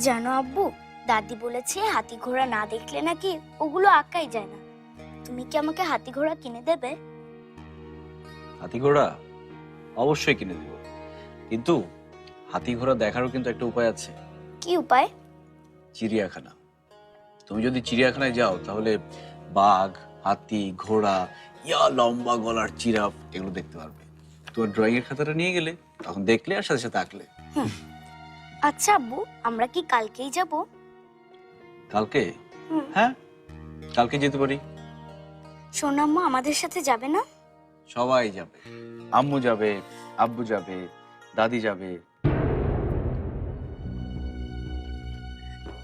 জানো আব্বু, দাদি বলেছে হাতি ঘোড়া না দেখলে নাকি ওগুলো আঁকাই যায় না। তুমি কি আমাকে হাতি ঘোড়া কিনে দেবে? হাতি ঘোড়া অবশ্যই কিনে দিব, কিন্তু হাতি ঘোড়া দেখারও কিন্তু একটা উপায় আছে। কি উপায়? চিড়িয়াখানা। তুমি যদি চিড়িয়াখানায় যাও তাহলে বাঘ, হাতি, ঘোড়া, লম্বা গলার জিরাফ এগুলো দেখতে পারবে। তোমার ড্রয়িং এর খাতাটা নিয়ে গেলে তখন দেখলে আর সাথে সাথে আঁকলে। আচ্ছা আব্বু, আমরা কি কালকেই যাব? কালকে? হ্যাঁ, কালকে যেতে পারি। সোনাম্মা আমাদের সাথে যাবে না? সবাই যাবে, আম্মু যাবে, আব্বু যাবে, দাদি যাবে।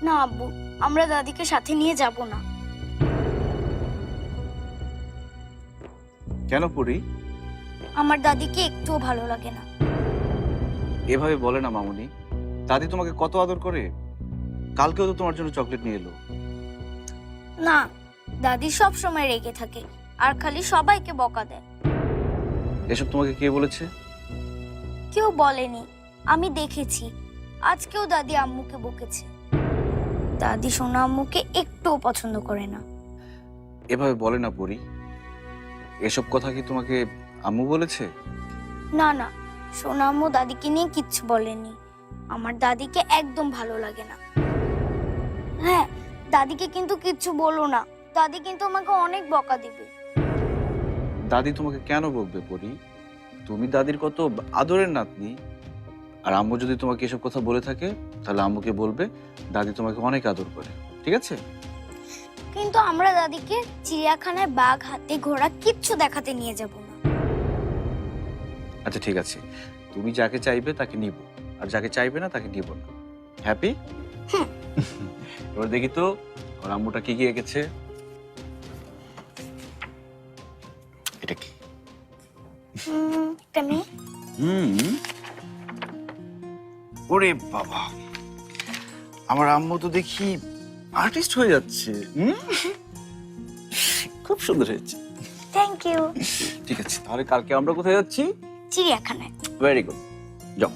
না আব্বু, আমরা দাদিকে সাথে নিয়ে যাব না। কেন পড়ি? আমার দাদিকে একটুও ভালো লাগে না। এভাবে বলে না মামুনি, দাদি তোমাকে কত আদর করে। কালকেও তো তোমার জন্য চকলেট নিয়ে এলো। না, দাদি সব সময় রেগে থাকে আর খালি সবাইকে বকা দেয়। এসব তোমাকে কে বলেছে? কেউ বলেনি, আমি দেখেছি। আজকেও দাদি আম্মুকে বকেছে। দাদি সোনা আম্মুকে একটুও পছন্দ করে না। এভাবে বলে না পড়ি। এসব কথা কি তোমাকে আম্মু বলেছে? না না, সোনা আম্মু দাদিকে নিয়ে কিচ্ছু বলেনি। আমার দাদিকে একদম ভালো লাগে না। হ্যাঁ, দাদিকে কিন্তু কিচ্ছু বলো না, দাদি কিন্তু আমাকে অনেক বকা দিবে। দাদি তোমাকে কেন বকবে পড়ি? তুমি দাদির কত আদরের নাতনি। আর আম্মু যদি তোমাকে এসব কথা বলে থাকে তাহলে আম্মুকে বলবে দাদি তোমাকে অনেক আদর করে, ঠিক আছে? কিন্তু আমরা দাদিকে চিড়িয়াখানায় বাঘ, হাতি, ঘোড়া কিচ্ছু দেখাতে নিয়ে যাব না। আচ্ছা ঠিক আছে, তুমি যাকে চাইবে তাকে নিব, আর যাকে চাইবে না তাকে নিব না। হ্যাপি? এবার দেখি তো ওর আম্মুটা কি কি এঁকেছে। এটা কি? কেন? ওরে বাবা, আমার আম্মু তো দেখি আর্টিস্ট হয়ে যাচ্ছে। খুব সুন্দর হয়েছে। Thank you. ঠিক আছে, তাহলে কালকে আমরা কোথায় যাচ্ছি? চিড়িয়াখানায়। ভেরি গুড, যাও।